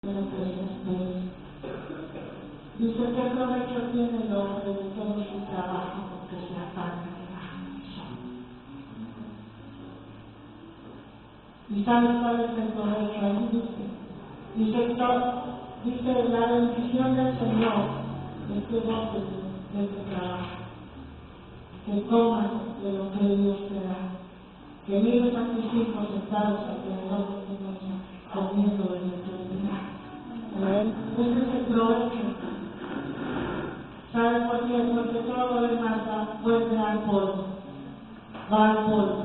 Dice que provecho tiene el hombre de todo su trabajo porque se afana debajo del sol. ¿Y sabes cuál es el provecho? Ahí dice la bendición del Señor es que goces de tu trabajo, que comas de lo que Dios te da, que mires a tus hijos sentados alrededor de tu mesa comiendo de tu vida. Ese es el provecho. ¿Sabes por qué? Porque todo lo demás vuelve al polvo, va al polvo.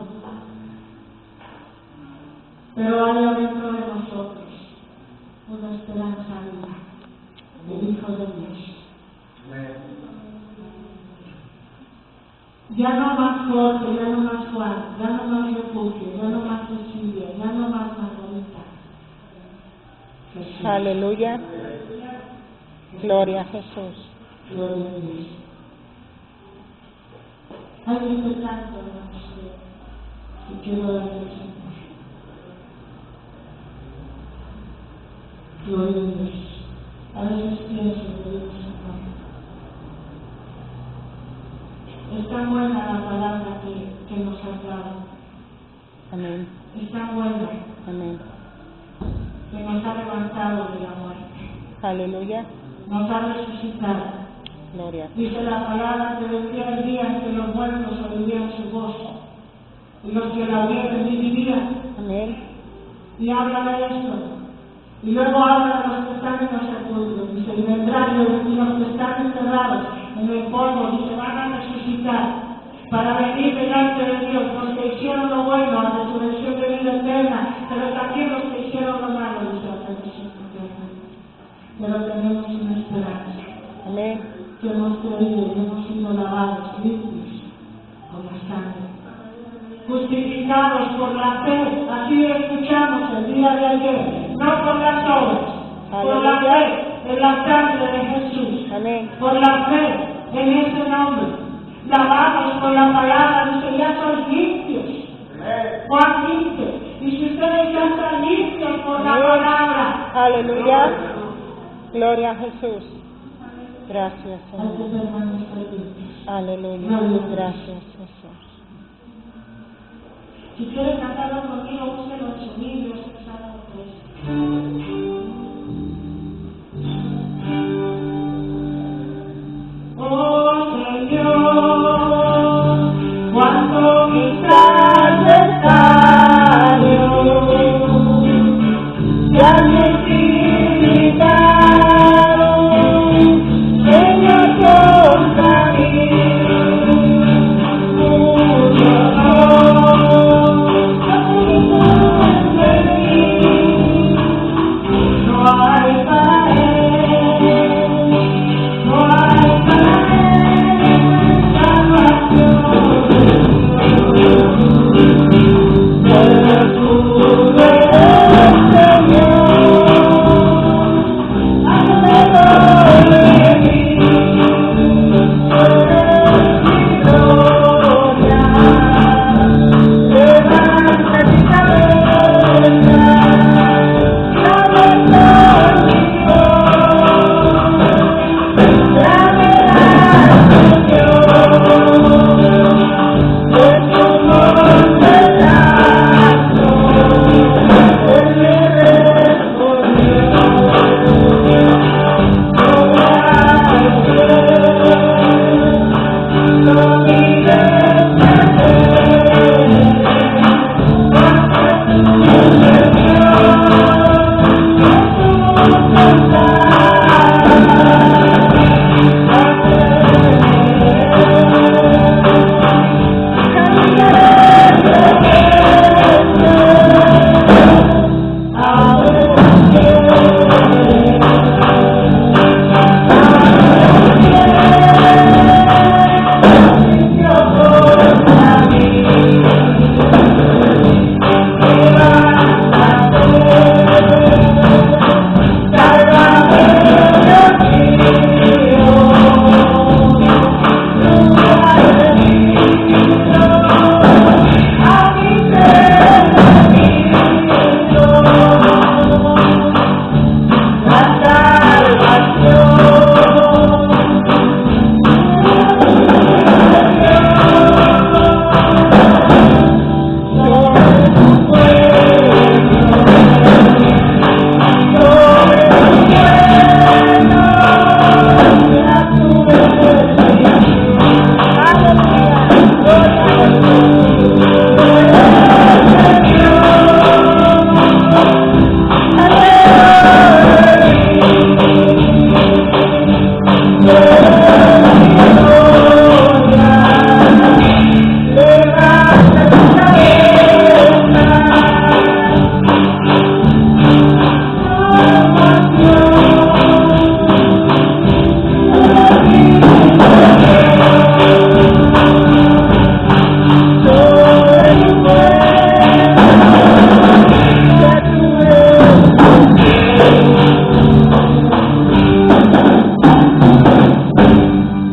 Pero hay adentro de nosotros una esperanza viva, el Hijo de Dios. Ya no más Jorge, ya no más Juan, ya no más Refugio, ya no más Cecilia, ya no más Margarita. Jesús. Aleluya. Gloria a Jesús. Gloria a Dios. Hay un tanto que quiero darle al Señor. Gloria a Dios. A veces pienso que Dios es tan buena la palabra que nos ha dado. Amén. Es tan buena Amén. que nos ha levantado de la muerte. Aleluya. Nos ha resucitado. Gloria. Dice la palabra que vendría el día en que los muertos oirían su voz y los que la oyeran vivirían. Amén. Y habla de esto. Y luego habla de los que están en los sepulcros. Dice, y vendrán y los que están enterrados en el polvo, dice, van a resucitar para venir delante de Dios. Los que hicieron lo bueno, a resurrección de vida eterna, pero también los que hicieron lo malo, dice, a resurrección eterna. Pero tenemos una esperanza. Amén. Que hemos creído y hemos sido lavados, limpios con la sangre, justificados por la fe. Así lo escuchamos el día de ayer, no por las obras, por la fe en la sangre de Jesús. Amén. Por la fe en ese nombre, lavados por la palabra. Dice, ya son limpios. Juan 15. Y si ustedes ya están limpios por la palabra, aleluya. Gloria a Jesús. Gracias, hay que Señor. permanecer limpios. Aleluya. Gracias, Jesús. Si quieres cantarlo conmigo, búsquelo en su Biblia, en Salmo 3. Oh Señor, cuánto quizás necesario, ya necesitado, Señor, contra mí, mucho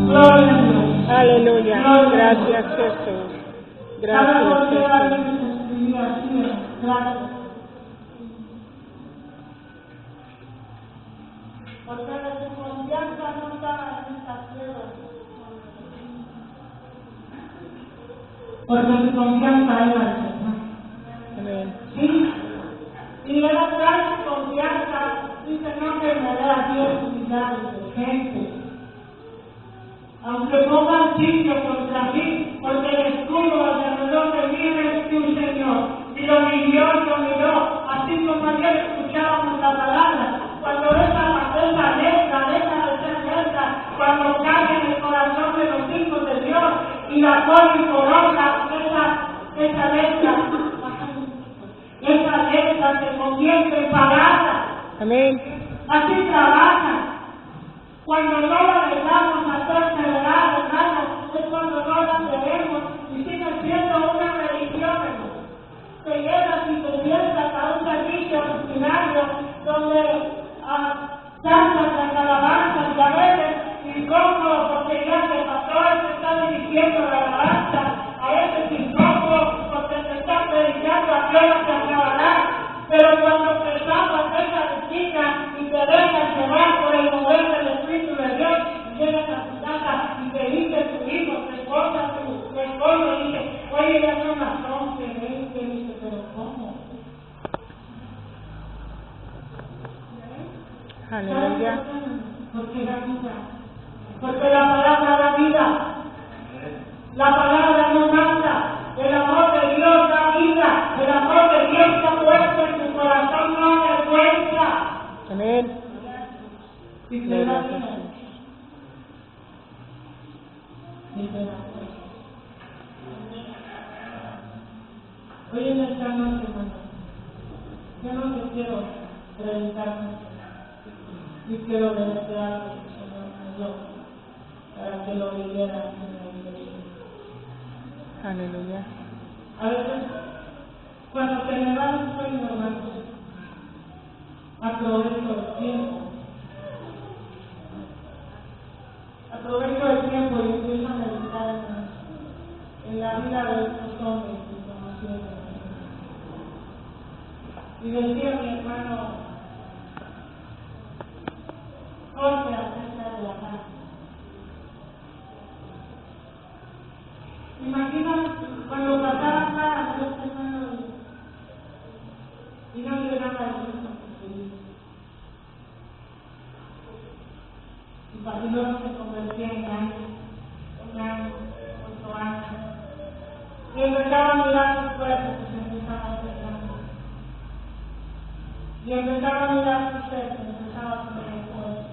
Gloria a Dios. Aleluya. Gracias, Jesús. Gracias, Jesús. Gracias. Porque de tu confianza no está en esta tierra. Porque tu confianza era el Señor. Amén. Sí. Y era tal tu confianza, dice no que me dé a Dios milagros de gente. Aunque pongan sitio contra mí, porque el escudo alrededor de mí eres tú, Señor. Y lo miró, así como ayer escuchábamos la palabra. Cuando esa letra, deja de ser letra, cuando cae en el corazón de los hijos de Dios y la ponen por obra, esa letra se convierte en palabra. Amén. Así trabaja. Cuando no la dejamos hacer celebrar, hermano, es cuando no la queremos y sigue siendo una religión, hermano. Te llegas y te sientas a un servicio ordinario donde cantas las alabanzas y a veces incómodo porque ya el pastor te está dirigiendo la alabanza, a veces incómodo porque te está predicando a qué hora se acabará. Pero cuando te salvas de esa rutina y te dejas llevar por el mover del Espíritu de Dios, llegas a tu casa y te dice tu hijo, tu esposa y dice, oye, ya son las 11, 20, y dice, pero ¿cómo? Aleluya. Porque da vida. Porque la palabra da vida. La palabra no mata. El amor de Dios da vida. El amor de Dios está puesto en tu corazón, no vergüenza. Amén. Y te da Gloria a vida. Jesús. Y te da vida. Hoy en esta noche, hermano, yo no te quiero predicar mucho. Y quiero leerte algo que el Señor me dio para que lo leyera en la iglesia. Aleluya. A veces, cuando te me va un sueño, hermanos, aprovecho el tiempo. Aprovecho el tiempo y empiezo a meditar en la vida de estos hombres que conocieron. Y decía mi hermano Jorge acerca de la paz. Imagina cuando pasaban cada dos semanas y no llegaba el mismo feliz. Y luego se convertía en años, 8 años. Y empezaba a mirar su cuerpo, que se empezaba a hacer grande. Y empezaba a mirar su ser, que empezaba a poner el cuerpo.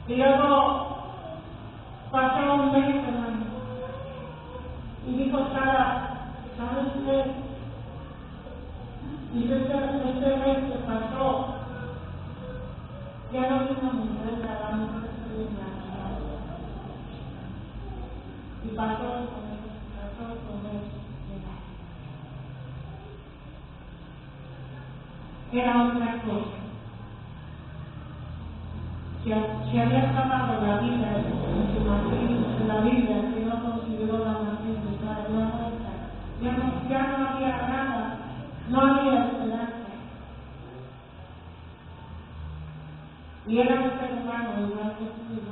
Y luego pasó un mes, hermano, y dijo Sara, ¿sabe usted? Y este mes que pasó, ya no vino mi mujer a darme un estudio. Y pasó con él. Era otra cosa. Se había escapado de la vida en su matriz, en la Biblia, que no consideró la matriz de Sara, ya muerta. Ya no había nada, no había esperanza. Y era un ser humano igual que tú y yo.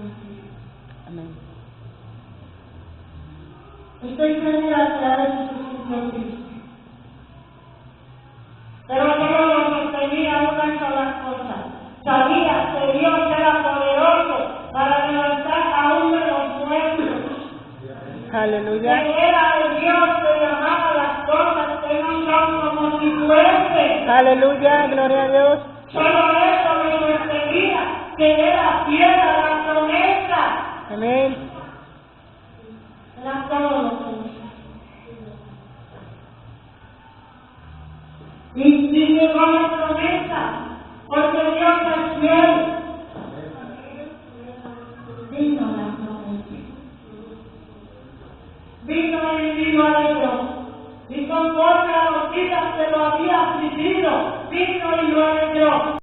Amén. Estoy segura que a veces se sintió triste. Pero todo lo sostenía una sola cosa. Sabía que Dios era poderoso para levantar a uno de los muertos. Aleluya. Que era el Dios que llamaba las cosas que no son como si fuesen. Aleluya. Gloria a Dios. Solo eso me sorprendía, que era fiel a la promesa. Amén. Era todo lo que y llegó la promesa, porque Dios es fiel. Vino la promesa. Vino el vino a Dios. Y conforme a los días que lo había afligido, vino Dios.